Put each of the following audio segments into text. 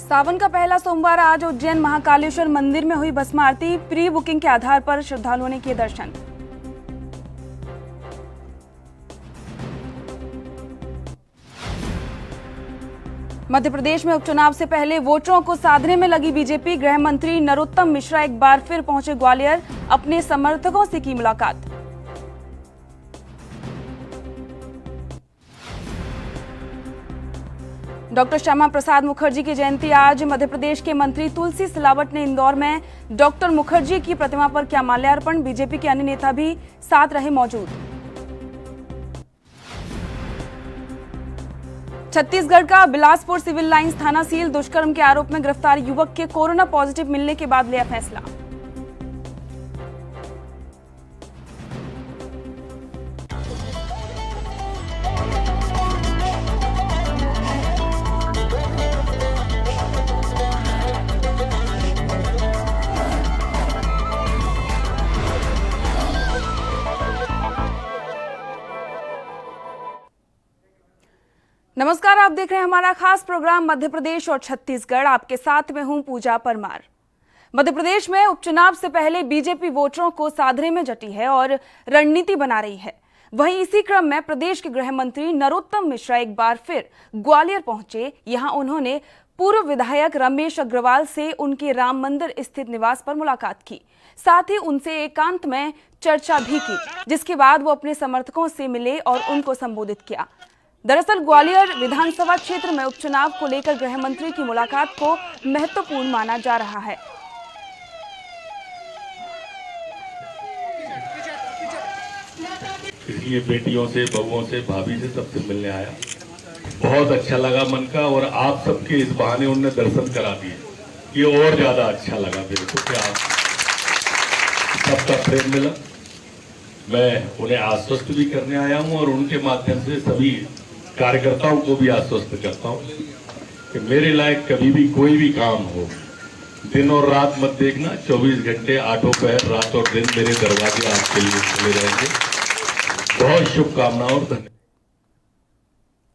सावन का पहला सोमवार आज उज्जैन महाकालेश्वर मंदिर में हुई भस्म आरती। प्री बुकिंग के आधार पर श्रद्धालुओं ने किए दर्शन। मध्य प्रदेश में उपचुनाव से पहले वोटरों को साधने में लगी बीजेपी। गृह मंत्री नरोत्तम मिश्रा एक बार फिर पहुंचे ग्वालियर, अपने समर्थकों से की मुलाकात। डॉक्टर श्यामा प्रसाद मुखर्जी की जयंती आज। मध्य प्रदेश के मंत्री तुलसी सिलावट ने इंदौर में डॉक्टर मुखर्जी की प्रतिमा पर किया माल्यार्पण। बीजेपी के अन्य नेता भी साथ रहे मौजूद। छत्तीसगढ़ का बिलासपुर सिविल लाइंस थाना सील। दुष्कर्म के आरोप में गिरफ्तार युवक के कोरोना पॉजिटिव मिलने के बाद लिया फैसला। नमस्कार, आप देख रहे हैं हमारा खास प्रोग्राम मध्य प्रदेश और छत्तीसगढ़। आपके साथ में हूं पूजा परमार। मध्य प्रदेश में उपचुनाव से पहले बीजेपी वोटरों को साधने में जुटी है और रणनीति बना रही है। वहीं इसी क्रम में प्रदेश के गृह मंत्री नरोत्तम मिश्रा एक बार फिर ग्वालियर पहुंचे। यहां उन्होंने पूर्व विधायक रमेश अग्रवाल से उनके राम मंदिर स्थित निवास पर मुलाकात की। साथ ही उनसे एकांत में चर्चा भी की, जिसके बाद वो अपने समर्थकों से मिले और उनको संबोधित किया। दरअसल ग्वालियर विधानसभा क्षेत्र में उपचुनाव को लेकर गृह मंत्री की मुलाकात को महत्वपूर्ण माना जा रहा है। इसलिए बेटियों से, बहुओं से, भाभी से, सबसे मिलने आया। बहुत अच्छा लगा मन का, और आप सबके इस बहाने उन्होंने दर्शन करा दिए, ये और ज्यादा अच्छा लगा मेरे को कि आप सबका प्रेम मिला। मैं उन्हें आश्वस्त भी करने आया हूं और उनके माध्यम से सभी कार्यकर्ताओं को भी आश्वस्त करता हूं कि मेरे लायक कभी भी कोई भी काम हो, दिन और रात मत देखना, 24 घंटे, आठों पहर, रात और दिन मेरे दरवाजे आपके लिए खुले रहेंगे। बहुत शुभकामनाएं और धन्यवाद।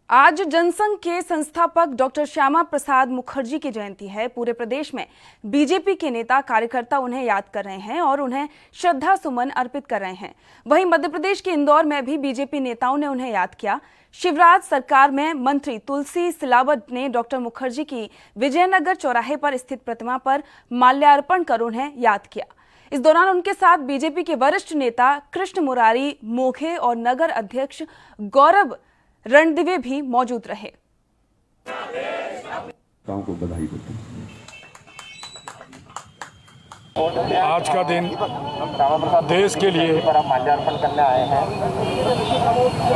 आज जनसंघ के संस्थापक डॉक्टर श्यामा प्रसाद मुखर्जी की जयंती है। पूरे प्रदेश में बीजेपी के नेता कार्यकर्ता उन्हें याद कर रहे हैं और उन्हें श्रद्धा सुमन अर्पित कर रहे हैं। वहीं मध्य प्रदेश के इंदौर में भी बीजेपी नेताओं ने उन्हें याद किया। शिवराज सरकार में मंत्री तुलसी सिलावट ने डॉक्टर मुखर्जी की विजयनगर चौराहे पर स्थित प्रतिमा पर माल्यार्पण कर उन्हें याद किया। इस दौरान उनके साथ बीजेपी के वरिष्ठ नेता कृष्ण मुरारी मोघे और नगर अध्यक्ष गौरव रणदिवे भी मौजूद रहे। को बधाई देते हैं। आज का दिन देश के लिए,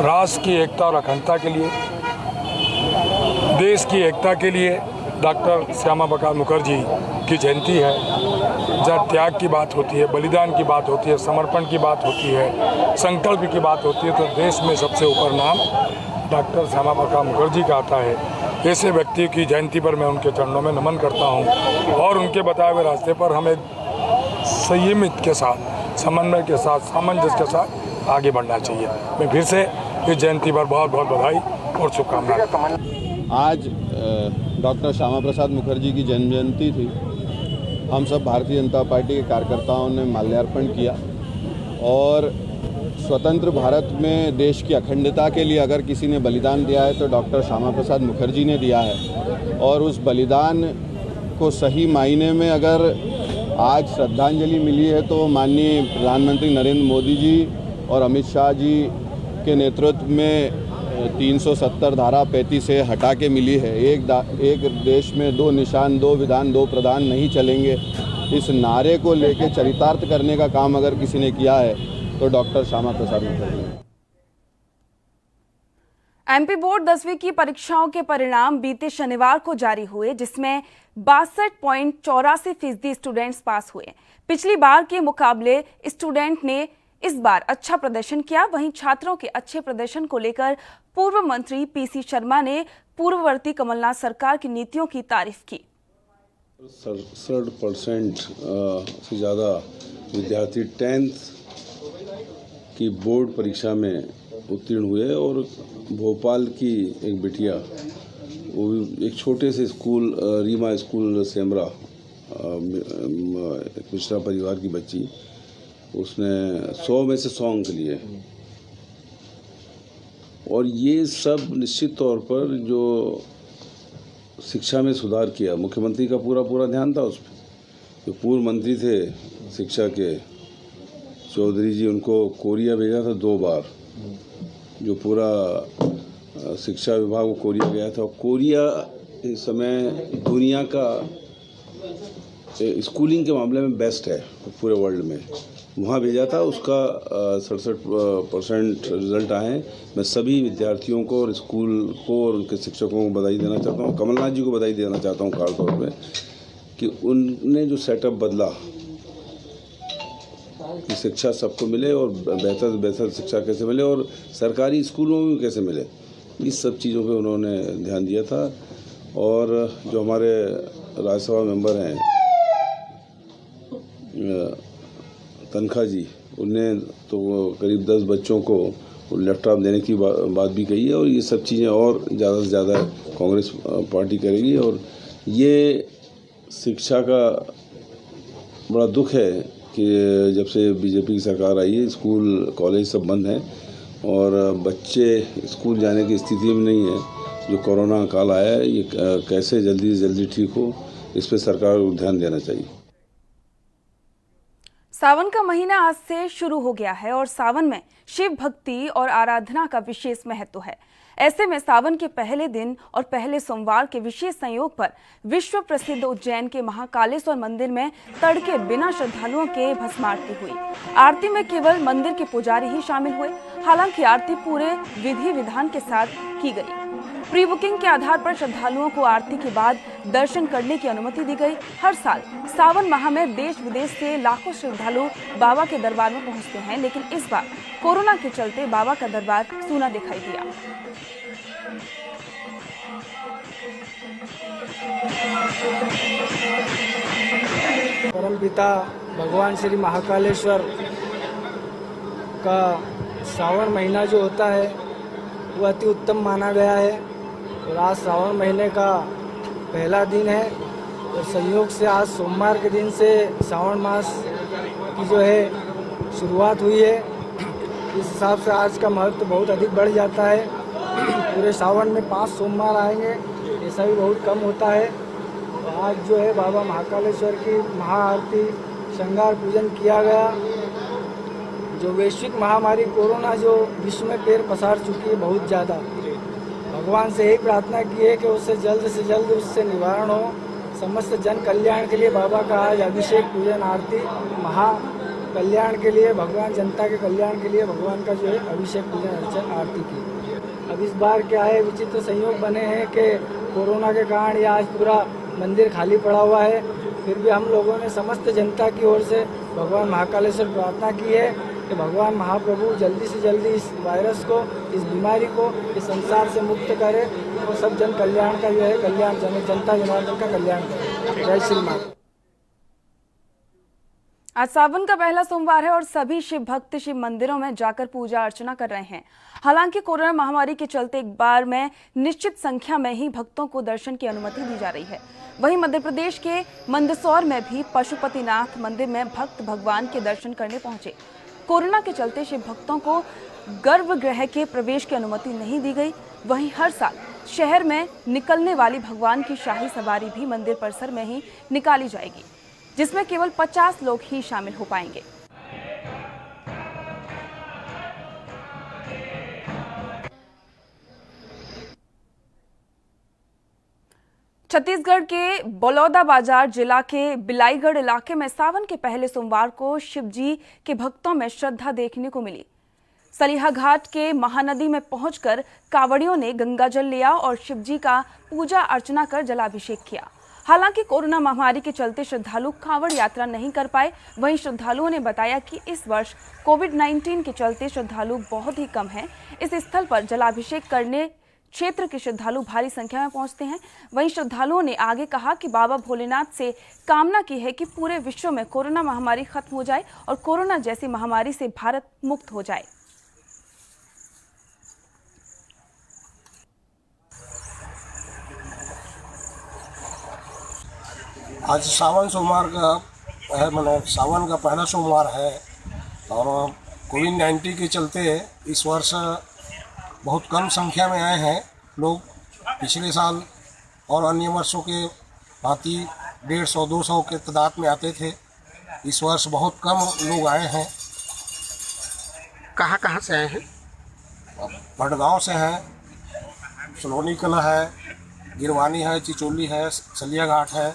राष्ट्र की एकता और अखंडता के लिए, देश की एकता के लिए डॉक्टर श्यामा प्रसाद मुखर्जी की जयंती है। जहाँ त्याग की बात होती है, बलिदान की बात होती है, समर्पण की बात होती है, संकल्प की बात होती है, तो देश में सबसे ऊपर नाम डॉक्टर श्यामा प्रसाद मुखर्जी का आता है। ऐसे व्यक्ति की जयंती पर मैं उनके चरणों में नमन करता हूं और उनके बताए हुए रास्ते पर हमें संयमित के साथ, समन्वय के साथ, सामंजस्य के साथ आगे बढ़ना चाहिए। मैं फिर से इस जयंती पर बहुत बहुत बधाई और शुभकामनाएं। आज डॉक्टर श्यामा प्रसाद मुखर्जी की जन्म जयंती थी। हम सब भारतीय जनता पार्टी के कार्यकर्ताओं ने माल्यार्पण किया और स्वतंत्र भारत में देश की अखंडता के लिए अगर किसी ने बलिदान दिया है तो डॉक्टर श्यामा प्रसाद मुखर्जी ने दिया है। और उस बलिदान को सही मायने में अगर आज श्रद्धांजलि मिली है तो माननीय प्रधानमंत्री नरेंद्र मोदी जी और अमित शाह जी के नेतृत्व में 370 धारा 35 से हटा के मिली है। एक देश में दो निशान, दो विधान, दो प्रधान नहीं चलेंगे, इस नारे को लेकर चरितार्थ करने का काम अगर किसी ने किया है तो doctor Shyama Prasad Mukherjee. MP board 10वीं की परीक्षाओं के परिणाम बीते शनिवार को जारी हुए, जिसमें 62.84% स्टूडेंट्स पास हुए। पिछली बार के मुकाबले स्टूडेंट ने इस बार अच्छा प्रदर्शन किया। वहीं छात्रों के अच्छे प्रदर्शन को लेकर पूर्व मंत्री पीसी शर्मा ने पूर्ववर्ती कमलनाथ सरकार की नीतियों की तारीफ की। 67% से ज़्यादा विद्यार्थी 10th की बोर्ड परीक्षा में उत्तीर्ण हुए और भोपाल की एक बिटिया वो भी एक छोटे से स्कूल रीमा स्कूल सेमरा, एक मिश्रा परिवार की बच्ची, उसने 100 में से 100 अंक लिए। और ये सब निश्चित तौर पर जो शिक्षा में सुधार किया, मुख्यमंत्री का पूरा ध्यान था उस पर। जो पूर्व मंत्री थे शिक्षा के चौधरी जी, उनको कोरिया भेजा था 2 बार। जो पूरा शिक्षा विभाग वो कोरिया गया था। कोरिया इस समय दुनिया का स्कूलिंग के मामले में बेस्ट है पूरे वर्ल्ड में। वहाँ भेजा था, उसका 67% रिजल्ट आए हैं। मैं सभी विद्यार्थियों को और स्कूल को और उनके शिक्षकों को बधाई देना चाहता हूँ। कमलनाथ जी को बधाई देना चाहता हूँ खास तौर पे कि उनने जो सेटअप बदला कि शिक्षा सबको मिले और बेहतर से बेहतर शिक्षा कैसे मिले और सरकारी स्कूलों में कैसे मिले, इस सब चीज़ों पे उन्होंने ध्यान दिया था। और जो हमारे राज्यसभा मेंबर हैं तनखा जी, उनने तो करीब 10 बच्चों को लैपटॉप देने की बात भी कही है। और ये सब चीज़ें और ज़्यादा से ज़्यादा कांग्रेस पार्टी करेगी। और ये शिक्षा का बड़ा दुख है कि जब से बीजेपी की सरकार आई है, स्कूल कॉलेज सब बंद हैं और बच्चे स्कूल जाने की स्थिति में नहीं है। जो कोरोना काल आया है, ये कैसे जल्दी से जल्दी ठीक हो, इस पर सरकार को ध्यान देना चाहिए। सावन का महीना आज से शुरू हो गया है और सावन में शिव भक्ति और आराधना का विशेष महत्व है। ऐसे में सावन के पहले दिन और पहले सोमवार के विशेष संयोग पर विश्व प्रसिद्ध उज्जैन के महाकालेश्वर मंदिर में तड़के बिना श्रद्धालुओं के भस्मारती हुई। आरती में केवल मंदिर के पुजारी ही शामिल हुए। हालांकि आरती पूरे विधि विधान के साथ की गई। प्री बुकिंग के आधार पर श्रद्धालुओं को आरती के बाद दर्शन करने की अनुमति दी गई। हर साल सावन माह में देश विदेश से लाखों श्रद्धालु बाबा के दरबार में पहुंचते हैं, लेकिन इस बार कोरोना के चलते बाबा का दरबार सूना दिखाई दिया। परमपिता भगवान श्री महाकालेश्वर का श्रावण महीना जो होता है वो अति उत्तम माना गया है। और आज श्रावण महीने का पहला दिन है और संयोग से आज सोमवार के दिन से श्रावण मास की जो है शुरुआत हुई है। इस हिसाब से आज का महत्व बहुत अधिक बढ़ जाता है। पूरे श्रावण में 5 सोमवार आएंगे, ऐसा भी बहुत कम होता है। तो आज जो है बाबा महाकालेश्वर की महाआरती श्रृंगार पूजन किया गया। जो वैश्विक महामारी कोरोना जो विश्व में पैर पसार चुकी है बहुत ज़्यादा, भगवान से यही प्रार्थना की है कि उससे जल्द से जल्द उससे निवारण हो। समस्त जन कल्याण के लिए बाबा का आज अभिषेक पूजन आरती महा कल्याण के लिए, भगवान जनता के कल्याण के लिए भगवान का जो है अभिषेक पूजन अर्चन आरती की। अब इस बार क्या है, विचित्र संयोग बने हैं कि कोरोना के कारण ये आज पूरा मंदिर खाली पड़ा हुआ है। फिर भी हम लोगों ने समस्त जनता की ओर से भगवान महाकालेश्वर प्रार्थना की है कि भगवान महाप्रभु जल्दी से जल्दी इस वायरस को, इस बीमारी को इस संसार से मुक्त करे और सब जन कल्याण का जो है कल्याण, जनता जनार्दन का कल्याण करे। जय श्री माता। आज सावन का पहला सोमवार है और सभी शिव भक्त शिव मंदिरों में जाकर पूजा अर्चना कर रहे हैं। हालांकि कोरोना महामारी के चलते एक बार में निश्चित संख्या में ही भक्तों को दर्शन की अनुमति दी जा रही है। वहीं मध्य प्रदेश के मंदसौर में भी पशुपतिनाथ मंदिर में भक्त भगवान के दर्शन करने पहुंचे। कोरोना के चलते शिव भक्तों को गर्भगृह के प्रवेश की अनुमति नहीं दी गई। वहीं हर साल शहर में निकलने वाली भगवान की शाही सवारी भी मंदिर परिसर में ही निकाली जाएगी, जिसमें केवल 50 लोग ही शामिल हो पाएंगे। छत्तीसगढ़ के बलौदाबाजार जिला के बिलाईगढ़ इलाके में सावन के पहले सोमवार को शिवजी के भक्तों में श्रद्धा देखने को मिली। सलीहा घाट के महानदी में पहुंचकर कांवड़ियों ने गंगा जल लिया और शिवजी का पूजा अर्चना कर जलाभिषेक किया। हालांकि कोरोना महामारी के चलते श्रद्धालु कांवड़ यात्रा नहीं कर पाए। वहीं श्रद्धालुओं ने बताया कि इस वर्ष कोविड-19 के चलते श्रद्धालु बहुत ही कम हैं। इस स्थल पर जलाभिषेक करने क्षेत्र के श्रद्धालु भारी संख्या में पहुंचते हैं। वहीं श्रद्धालुओं ने आगे कहा कि बाबा भोलेनाथ से कामना की है कि पूरे विश्व में कोरोना महामारी खत्म हो जाए और कोरोना जैसी महामारी से भारत मुक्त हो जाए। आज सावन सोमवार का है, मैंने सावन का पहला सोमवार है और कोविड-19 के चलते इस वर्ष बहुत कम संख्या में आए हैं लोग। पिछले साल और अन्य वर्षों के भांति 150-200 के तादाद में आते थे। इस वर्ष बहुत कम लोग आए हैं। कहाँ से आए हैं? भटगांव से हैं, सलोनी कला है, गिरवानी है, चिचोली है, सलिया घाट है।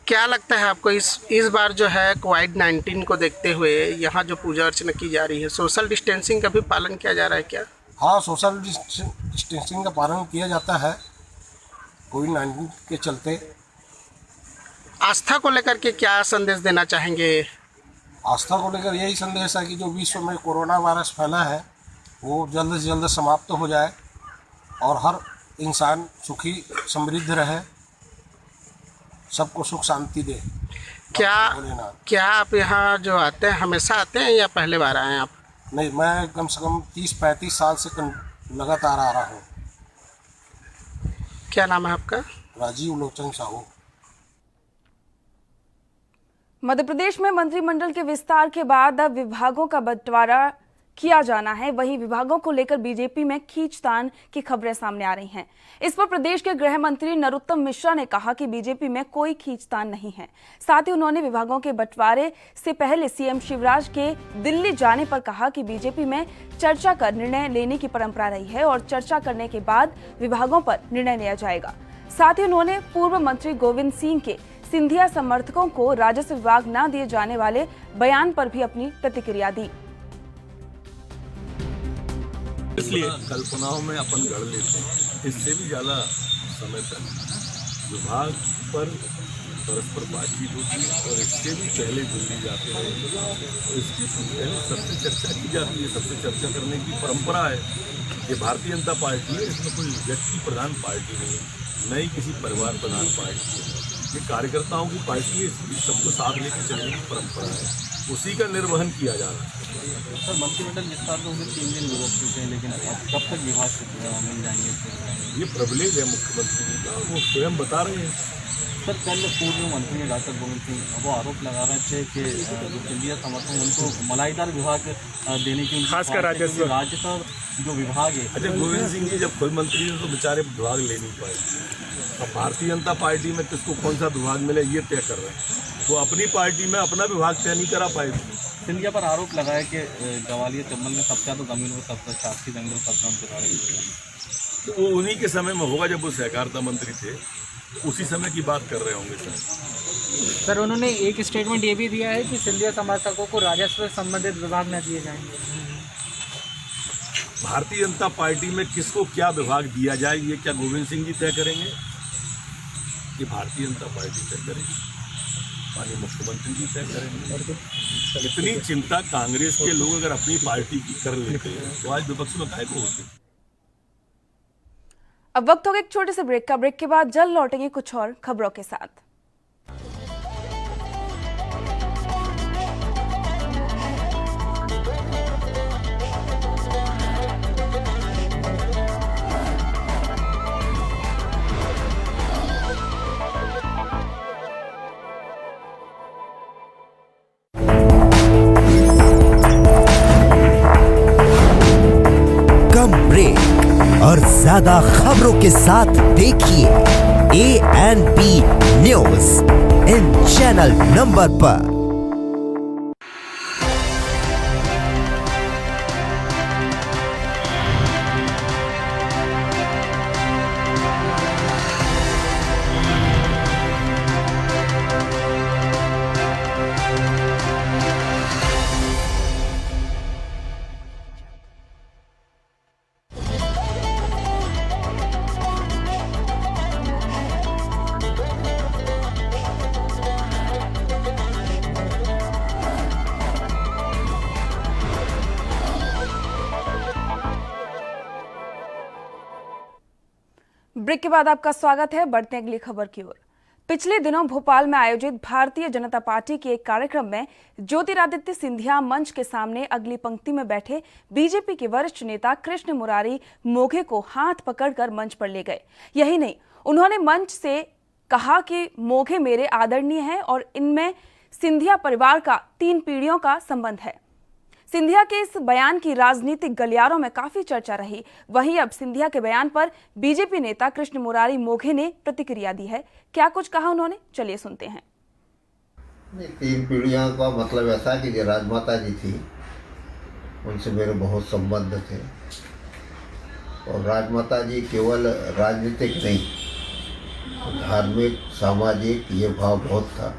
क्या लगता है आपको इस बार जो है कोविड-19 को देखते हुए यहाँ जो पूजा अर्चना की जा रही है, सोशल डिस्टेंसिंग का भी पालन किया जा रहा है क्या? हाँ, सोशल डिस्टेंसिंग का पालन किया जाता है कोविड-19 के चलते। आस्था को लेकर के क्या संदेश देना चाहेंगे? आस्था को लेकर यही संदेश है कि जो विश्व में कोरोना वायरस फैला है वो जल्द से जल्द समाप्त हो जाए और हर इंसान सुखी समृद्ध रहे, सबको सुख शांति दे। क्या आप यहाँ जो आते हैं हमेशा आते हैं या पहले बार आए हैं आप? नहीं, मैं कम से कम 30-35 साल से लगातार आ रहा हूँ। क्या नाम है आपका? राजीव लोचन साहू। मध्य प्रदेश में मंत्रिमंडल के विस्तार के बाद अब विभागों का बंटवारा किया जाना है। वहीं विभागों को लेकर बीजेपी में खींचतान की खबरें सामने आ रही हैं। इस पर प्रदेश के गृह मंत्री नरोत्तम मिश्रा ने कहा कि बीजेपी में कोई खींचतान नहीं है। साथ ही उन्होंने विभागों के बंटवारे से पहले सीएम शिवराज के दिल्ली जाने पर कहा कि बीजेपी में चर्चा कर निर्णय लेने की परंपरा रही है और चर्चा करने के बाद विभागों पर निर्णय लिया जाएगा। साथ ही उन्होंने पूर्व मंत्री गोविंद सिंह के सिंधिया समर्थकों को राजस्व विभाग न दिए जाने वाले बयान पर भी अपनी प्रतिक्रिया दी। इसलिए कल्पनाओं में अपन गढ़ लेते हैं, इससे भी ज़्यादा समय तक विभाग पर परस्पर बातचीत होती है और इससे भी पहले दिल्ली जाते हैं तो इसकी पहले सबसे चर्चा की जाती है। सबसे चर्चा करने की परंपरा है। ये भारतीय जनता पार्टी है, इसमें कोई व्यक्ति प्रधान पार्टी नहीं है, न ही किसी परिवार प्रधान पार्टी है। ये कार्यकर्ताओं की पार्टी है, सबको साथ लेकर चलने की परंपरा है, उसी का निर्वहन किया जा रहा है। सर, मंत्रिमंडल विस्तार में 3 दिन लोग चुके हैं, लेकिन अब कब तक विभाग मिल जाएंगे? ये प्रिविलेज है मुख्यमंत्री जी का, वो स्वयं बता रहे हैं। सर, कल पूर्व मंत्री डॉक्टर गोविंद सिंह वो आरोप लगा रहे थे कि जो सिंधिया समर्थन उनको मलाईदार विभाग देने की, खासकर राजस्व जो विभाग है। अच्छा, गोविंद सिंह जी जब खुद मंत्री थे तो बेचारे विभाग ले नहीं पाए। अब भारतीय जनता पार्टी में किसको कौन सा विभाग मिले ये तय कर रहे हैं। वो अपनी पार्टी में अपना विभाग तय नहीं करा पाए। सिंधिया पर आरोप लगाया कि ग्वालियर चंबल में सबका तो जमीन में सबका शासकीय जंगल सबका उनके द्वारा। तो वो उन्हीं के समय में होगा जब वो सहकारिता मंत्री थे, उसी समय की बात कर रहे होंगे सर। उन्होंने एक स्टेटमेंट ये भी दिया है कि सिंधिया समर्थकों को राजस्व संबंधित विभाग न दिए जाएंगे। भारतीय जनता पार्टी में किसको क्या विभाग दिया जाए ये क्या गोविंद सिंह जी तय करेंगे? ये भारतीय जनता पार्टी तय करेगी, माननीय मुख्यमंत्री जी तय करेंगे। इतनी चिंता कांग्रेस के लोग अगर अपनी पार्टी की कर लेते हैं तो आज विपक्ष में काहे को होते? अब वक्त हो गया एक छोटे से ब्रेक का। ब्रेक के बाद जल्द लौटेंगे कुछ और खबरों के साथ। और ज्यादा खबरों के साथ देखिए ANP news in channel number पर। ब्रेक के बाद आपका स्वागत है। बढ़ते हैं अगली खबर की ओर। पिछले दिनों भोपाल में आयोजित भारतीय जनता पार्टी के एक कार्यक्रम में ज्योतिरादित्य सिंधिया मंच के सामने अगली पंक्ति में बैठे बीजेपी के वरिष्ठ नेता कृष्ण मुरारी मोघे को हाथ पकड़कर मंच पर ले गए। यही नहीं, उन्होंने मंच से कहा कि मोघे मेरे आदरणीय हैं और इनमें सिंधिया परिवार का 3 पीढ़ियों का संबंध है। सिंधिया के इस बयान की राजनीतिक गलियारों में काफी चर्चा रही। वहीं अब सिंधिया के बयान पर बीजेपी नेता कृष्ण मुरारी मोघे ने प्रतिक्रिया दी है। क्या कुछ कहा उन्होंने, चलिए सुनते हैं। 3 पीढ़ियों का मतलब ऐसा कि जो राजमाता जी थी उनसे मेरे बहुत संबंध थे और राजमाता जी केवल राजनीतिक नहीं, धार्मिक सामाजिक ये भाव बहुत था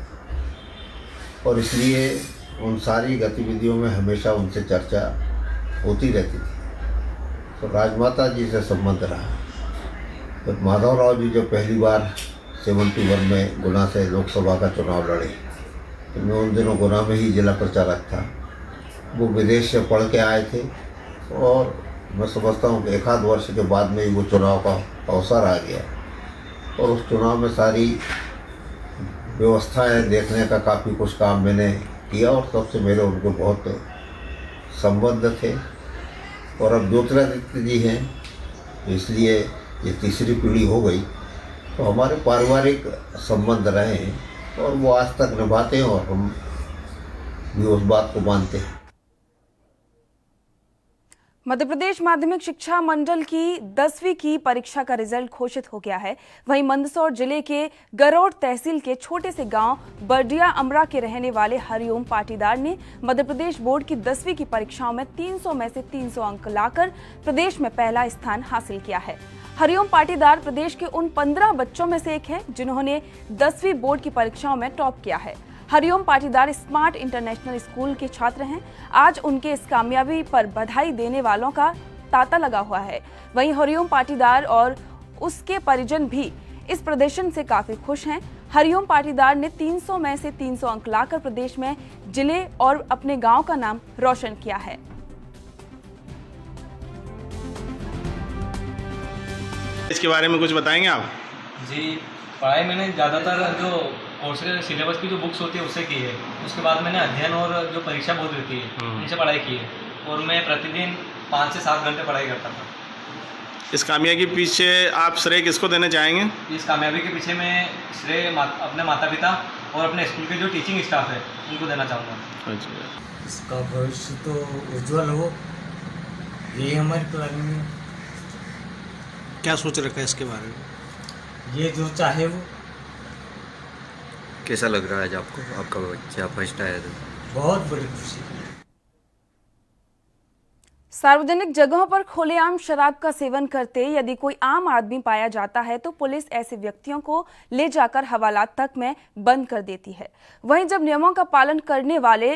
और इसलिए उन सारी गतिविधियों में हमेशा उनसे चर्चा होती रहती थी। तो राजमाता जी से संबंध रहा। तो माधवराव जी जो पहली बार 71 में गुना से लोकसभा का चुनाव लड़े, तो मैं उन दिनों गुना में ही जिला प्रचारक था। वो विदेश से पढ़ के आए थे और मैं समझता हूँ कि 1 आध वर्ष के बाद में ही वो चुनाव का अवसर आ गया और उस चुनाव में सारी व्यवस्थाएं देखने का काफ़ी कुछ काम मैंने किया और तब से मेरे उनको बहुत संबंध थे। और अब ज्योतिरादित्य जी हैं, इसलिए ये तीसरी पीढ़ी हो गई, तो हमारे पारिवारिक संबंध रहे हैं और वो आज तक निभाते हैं और हम भी उस बात को मानते हैं। मध्य प्रदेश माध्यमिक शिक्षा मंडल की 10वीं की परीक्षा का रिजल्ट घोषित हो गया है। वहीं मंदसौर जिले के गरोड तहसील के छोटे से गांव बर्डिया अमरा के रहने वाले हरिओम पाटीदार ने मध्य प्रदेश बोर्ड की 10वीं की परीक्षाओं में 300 में से 300 अंक लाकर प्रदेश में पहला स्थान हासिल किया है। हरिओम पाटीदार प्रदेश के उन 15 बच्चों में से एक हैं जिन्होंने 10वीं बोर्ड की परीक्षाओं में टॉप किया है। Hariom Patidar smart international school के छात्र हैं। आज उनके इस कामयाबी पर बधाई देने वालों का तांता लगा हुआ है। वहीं हरिओम पाटीदार और उसके परिजन भी इस प्रदर्शन से काफी खुश हैं। हरिओम पाटीदार ने 300 में से 300 अंक लाकर प्रदेश में जिले और अपने गांव का नाम रोशन किया है। इसके बारे में कुछ बताएंगे आप? जी, पढ़ाई मैंने ज़्यादातर जो कोर्स के सिलेबस की जो बुक्स होती है उससे की है। उसके बाद मैंने अध्ययन और जो परीक्षा बोर्ड रहती है उनसे पढ़ाई की है और मैं प्रतिदिन 5 से 7 घंटे पढ़ाई करता था। इस कामयाबी के पीछे आप श्रेय किसको देना चाहेंगे? इस कामयाबी के पीछे मैं श्रेय अपने माता पिता और अपने स्कूल के जो टीचिंग स्टाफ है उनको देना चाहूँगा। अच्छा, इसका भविष्य तो उज्जवल हो, यही हमारी प्लानिंग है। क्या सोच रखा है इसके बारे में? ये जो चाहे वो। कैसा लग रहा है आज आपको, आपका बच्चा फर्स्ट आया तो? बहुत बड़ी खुशी। सार्वजनिक जगहों पर खुलेआम शराब का सेवन करते यदि कोई आम आदमी पाया जाता है तो पुलिस ऐसे व्यक्तियों को ले जाकर हवालात तक में बंद कर देती है। वहीं जब नियमों का पालन करने वाले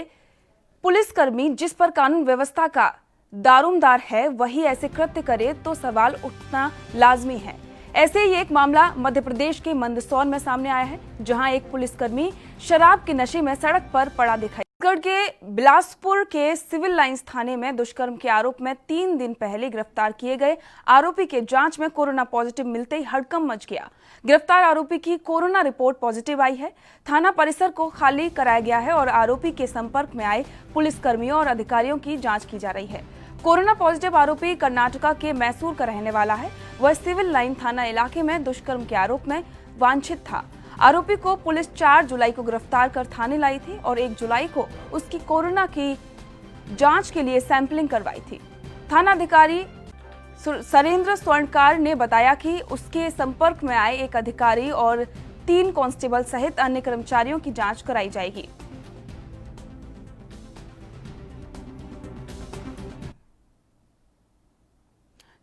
पुलिसकर्मी जिस पर कानून व्यवस्था का दारोमदार है वही ऐसे कृत्य करे तो सवाल उठना लाजमी है। ऐसे ही एक मामला मध्य प्रदेश के मंदसौर में सामने आया है, जहां एक पुलिसकर्मी शराब के नशे में सड़क पर पड़ा दिखाई। छत्तीसगढ़ के बिलासपुर के सिविल लाइंस थाने में दुष्कर्म के आरोप में 3 दिन पहले गिरफ्तार किए गए आरोपी के जांच में कोरोना पॉजिटिव मिलते ही हड़कंप मच गया। गिरफ्तार आरोपी की कोरोना रिपोर्ट पॉजिटिव आई है। थाना परिसर को खाली कराया गया है और आरोपी के संपर्क में आए पुलिसकर्मियों और अधिकारियों की जाँच की जा रही है। कोरोना पॉजिटिव आरोपी कर्नाटका के मैसूर का रहने वाला है। वह सिविल लाइन थाना इलाके में दुष्कर्म के आरोप में वांछित था। आरोपी को पुलिस 4 जुलाई को गिरफ्तार कर थाने लाई थी और 1 जुलाई को उसकी कोरोना की जांच के लिए सैंपलिंग करवाई थी। थानाधिकारी सरेंद्र स्वर्णकार ने बताया कि उसके संपर्क में आए एक अधिकारी और 3 कांस्टेबल सहित अन्य कर्मचारियों की जांच कराई जाएगी।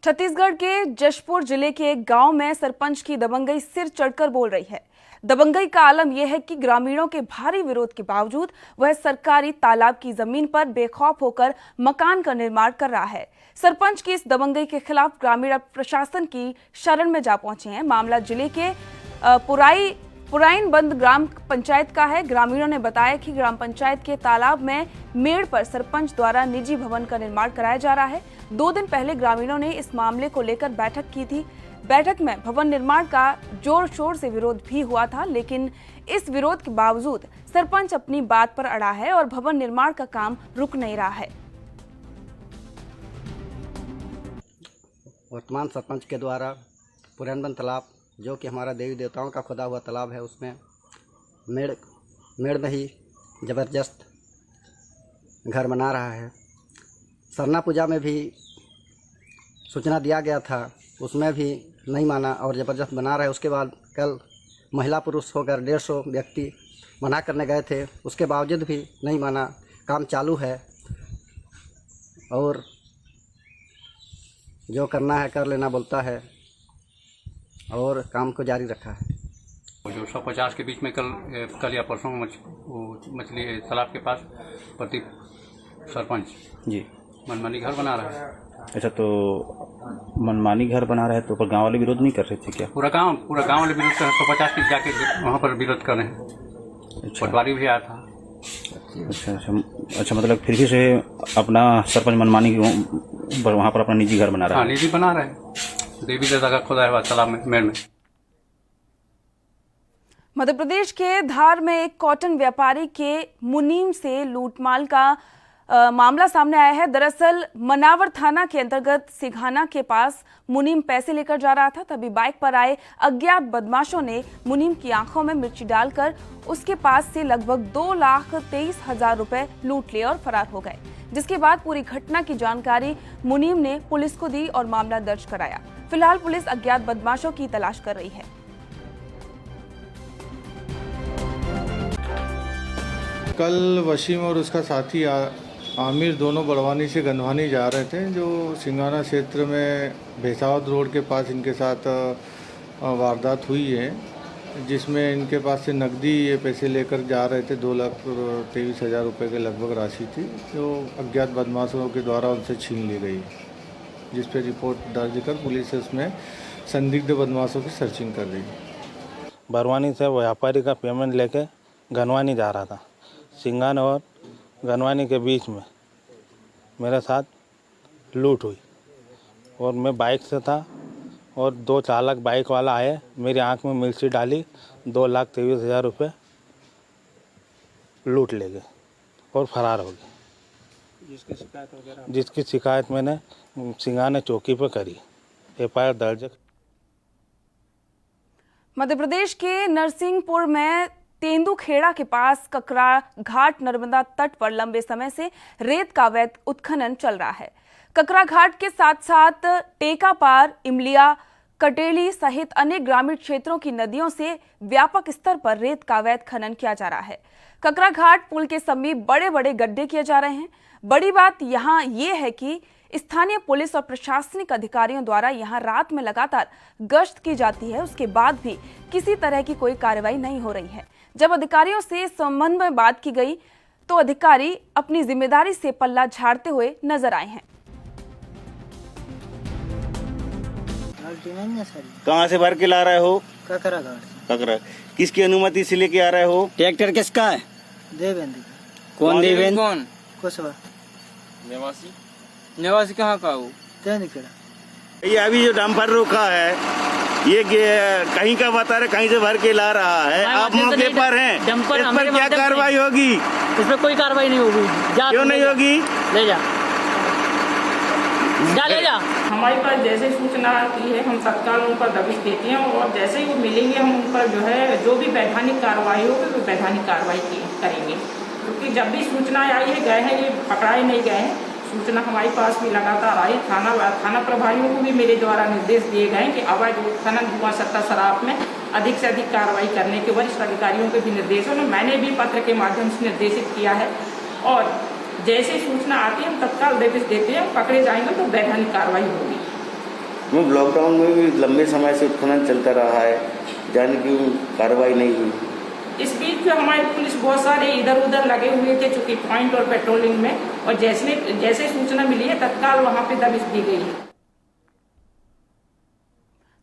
छत्तीसगढ़ के जशपुर जिले के एक गांव में सरपंच की दबंगई सिर चढ़कर बोल रही है। दबंगई का आलम यह है कि ग्रामीणों के भारी विरोध के बावजूद वह सरकारी तालाब की जमीन पर बेखौफ होकर मकान का निर्माण कर रहा है। सरपंच की इस दबंगई के खिलाफ ग्रामीण प्रशासन की शरण में जा पहुंचे हैं। मामला जिले के पुराइन बंद ग्राम पंचायत का है। ग्रामीणों ने बताया कि ग्राम पंचायत के तालाब में मेड़ पर सरपंच द्वारा निजी भवन का निर्माण कराया जा रहा है। 2 दिन पहले ग्रामीणों ने इस मामले को लेकर बैठक की थी। बैठक में भवन निर्माण का जोर शोर से विरोध भी हुआ था, लेकिन इस विरोध के बावजूद सरपंच अपनी बात पर अड़ा है और भवन निर्माण का काम रुक नहीं रहा है। वर्तमान सरपंच के द्वारा पुरानबंद तालाब जो कि हमारा देवी देवताओं का खुदा हुआ तालाब है, उसमें मेड़ में ही ज़बरदस्त घर बना रहा है। सरना पूजा में भी सूचना दिया गया था, उसमें भी नहीं माना और ज़बरदस्त बना रहा है। उसके बाद कल महिला पुरुष होकर 150 व्यक्ति मना करने गए थे, उसके बावजूद भी नहीं माना। काम चालू है और जो करना है कर लेना बोलता है और काम को जारी रखा है। जो 150 के बीच में कल या परसों मछली तालाब के पास प्रति सरपंच जी मनमानी घर बना रहा है। अच्छा, तो मनमानी घर बना रहे तो गांव वाले विरोध नहीं कर रहे थे क्या? पूरा गांव वाले विरोध कर 150 के जाके वहाँ पर विरोध कर रहे हैं। पटवारी भी आया था। अच्छा, मतलब फिर भी से अपना सरपंच मनमानी वहाँ पर अपना निजी घर बना रहा है। हाँ, निजी बना रहे हैं। देवी देवता का खुदा है तालाब में, मेड़ में। मध्य प्रदेश के धार में एक कॉटन व्यापारी के मुनीम से लूटमाल का मामला सामने आया है। दरअसल मनावर थाना के अंतर्गत सिघाना के पास मुनीम पैसे लेकर जा रहा था, तभी बाइक पर आए अज्ञात बदमाशों ने मुनीम की आंखों में मिर्ची डालकर उसके पास से लगभग 2,23,000 रुपए लूट लिए और फरार हो गए। जिसके बाद पूरी घटना की जानकारी मुनीम ने पुलिस को दी और मामला दर्ज कराया। फिलहाल पुलिस अज्ञात बदमाशों की तलाश कर रही है। कल वसीम और उसका साथी आमिर दोनों बड़वानी से गंधवानी जा रहे थे, जो सिंगाना क्षेत्र में भैसावद रोड के पास इनके साथ वारदात हुई है, जिसमें इनके पास से नकदी ये पैसे लेकर जा रहे थे। 2,23,000 रुपये के लगभग राशि थी, जो अज्ञात बदमाशों के द्वारा उनसे छीन ली गई, जिस पे रिपोर्ट दर्ज कर पुलिस उसमें संदिग्ध बदमाशों की सर्चिंग कर रही है। बड़वानी से व्यापारी का पेमेंट लेके गंधवानी जा रहा था। सिंगाना और गंधवानी के बीच में मेरे साथ लूट हुई और मैं बाइक से था और 2 चालक बाइक वाला आए, मेरी आंख में मिर्ची डाली, 2,23,000 रुपये लूट ले गए और फरार हो गए। जिसकी शिकायत मैंने सिंगाना चौकी पर करी, FIR दर्ज। मध्य प्रदेश के नरसिंहपुर में तेंदुखेड़ा के पास ककरा घाट नर्मदा तट पर लंबे समय से रेत का अवैध उत्खनन चल रहा है। ककरा घाट के साथ साथ टेकापार, इमलिया, कटेली सहित अनेक ग्रामीण क्षेत्रों की नदियों से व्यापक स्तर पर रेत का अवैध खनन किया जा रहा है। ककरा घाट पुल के समीप बड़े बड़े गड्ढे किए जा रहे हैं। बड़ी बात यहां ये है कि स्थानीय पुलिस और प्रशासनिक अधिकारियों द्वारा यहां रात में लगातार गश्त की जाती है, उसके बाद भी किसी तरह की कोई कार्रवाई नहीं हो रही है। जब अधिकारियों से इस संबंध में बात की गई तो अधिकारी अपनी जिम्मेदारी से पल्ला झाड़ते हुए नजर आए हैं। कहाँ से भर के ला रहे हो? ककरा घाट। ककरा किसकी अनुमति से लेके आ रहे हो? ट्रैक्टर किसका है? देवेंद्र। कौन देवेंद्र? कौन? कुशवा। निवासी कहाँ का हो? ये अभी जो डंपर रोका है, ये कहीं का बता रहे, कहीं से भर के ला रहा है। आप मौके पर हैं, इस पर क्या कार्रवाई होगी? इस पर कोई कार्रवाई नहीं होगी। क्यों नहीं होगी? ले जा, ले जा। हमारे पास जैसे सूचना आती है हम तत्काल उन पर दबिश देते हैं और जैसे ही वो मिलेंगे हम उन पर जो है जो भी वैधानिक कार्रवाई होगी वो वैधानिक कार्रवाई करेंगे। क्योंकि जब भी सूचना आई है गए हैं, ये पकड़ाए नहीं गए हैं। सूचना हमारे पास भी लगातार आई। थाना प्रभारियों को भी मेरे द्वारा निर्देश दिए गए कि अवैध उत्खनन हुआ सत्ता शराब में अधिक से अधिक कार्रवाई करने के वरिष्ठ अधिकारियों के भी निर्देशों में मैंने भी पत्र के माध्यम से निर्देशित किया है और जैसे सूचना आती है हम तत्काल निर्देश देते हैं, पकड़े जाएंगे तो वैधानिक कार्रवाई होगी। लॉकडाउन में भी लंबे समय से उत्खनन चलता रहा है, जाने की कार्रवाई नहीं हुई। इस बीच जो हमारी पुलिस बहुत सारे इधर उधर लगे हुए थे चूंकि पॉइंट और पेट्रोलिंग में, और जैसे सूचना मिली है तत्काल वहां पे दबिश दी गई है।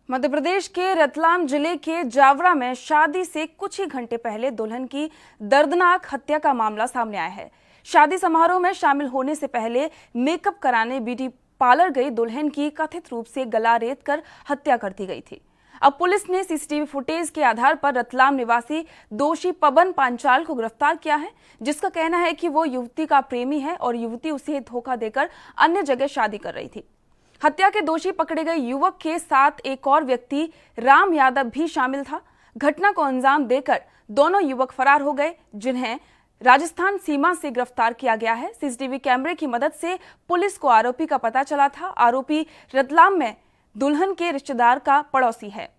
मध्य प्रदेश के रतलाम जिले के जावरा में शादी से कुछ ही घंटे पहले दुल्हन की दर्दनाक हत्या का मामला सामने आया है। शादी समारोह में शामिल होने से पहले मेकअप कराने ब्यूटी पार्लर गई दुल्हन की कथित रूप से गला रेत कर हत्या कर दी गई थी। अब पुलिस ने सीसीटीवी फुटेज के आधार पर रतलाम निवासी दोषी पवन पांचाल को गिरफ्तार किया है, जिसका कहना है कि वो युवती का प्रेमी है और युवती उसे धोखा देकर अन्य जगह शादी कर रही थी। हत्या के दोषी पकड़े गए युवक के साथ एक और व्यक्ति राम यादव भी शामिल था। घटना को अंजाम देकर दोनों युवक फरार हो गए, जिन्हें राजस्थान सीमा से गिरफ्तार किया गया है। सीसीटीवी कैमरे की मदद से पुलिस को आरोपी का पता चला था। आरोपी रतलाम में दुल्हन के रिश्तेदार का पड़ोसी है।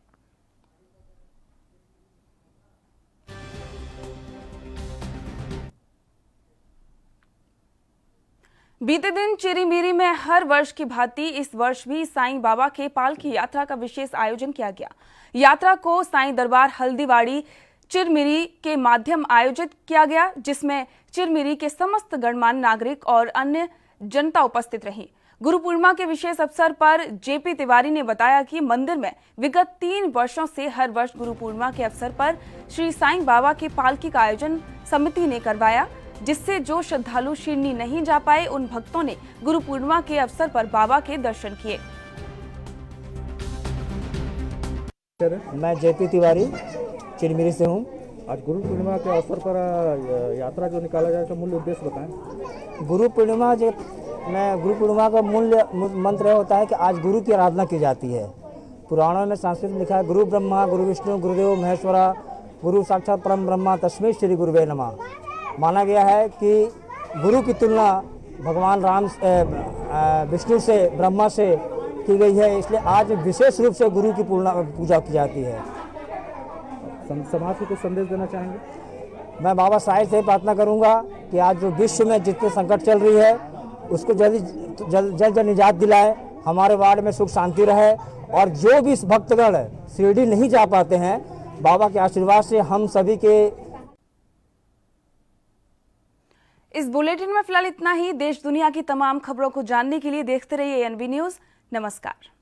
बीते दिन चिरीमिरी में हर वर्ष की भांति इस वर्ष भी साईं बाबा के पालकी यात्रा का विशेष आयोजन किया गया। यात्रा को साईं दरबार हल्दीवाड़ी चिरमिरी के माध्यम आयोजित किया गया, जिसमें चिरमिरी के समस्त गणमान्य नागरिक और अन्य जनता उपस्थित रही। गुरु पूर्णिमा के विशेष अवसर पर जेपी तिवारी ने बताया कि मंदिर में विगत 3 वर्षों से हर वर्ष गुरु पूर्णिमा के अवसर पर श्री साईं बाबा की पालकी का आयोजन समिति ने करवाया, जिससे जो श्रद्धालु शिरडी नहीं जा पाए उन भक्तों ने गुरु पूर्णिमा के अवसर पर बाबा के दर्शन किए। मैं जेपी तिवारी चिरमिरी से हूँ। आज गुरु पूर्णिमा के अवसर पर यात्रा जो निकाला जाए तो मूल उद्देश्य बताएं। गुरु पूर्णिमा का मूल्य मंत्र होता है कि आज गुरु की आराधना की जाती है। पुराणों में संस्कृत में लिखा है, गुरु ब्रह्मा गुरु विष्णु गुरुदेव महेश्वरा गुरु साक्षात परम ब्रह्मा तस्मै श्री गुरुवे नमः। माना गया है कि गुरु की तुलना भगवान राम विष्णु से ब्रह्मा से की गई है, इसलिए आज विशेष रूप से गुरु की पूजा की जाती है। समाज को कुछ संदेश देना चाहेंगे? मैं बाबा साहिब से प्रार्थना करूंगा कि आज जो विश्व में जितने संकट चल रही है उसको जल्द निजात दिलाए, हमारे वार्ड में सुख शांति रहे, और जो भी भक्तगण शिरडी नहीं जा पाते हैं, बाबा के आशीर्वाद से हम सभी के। इस बुलेटिन में फिलहाल इतना ही। देश दुनिया की तमाम खबरों को जानने के लिए देखते रहिए ANB न्यूज़। नमस्कार।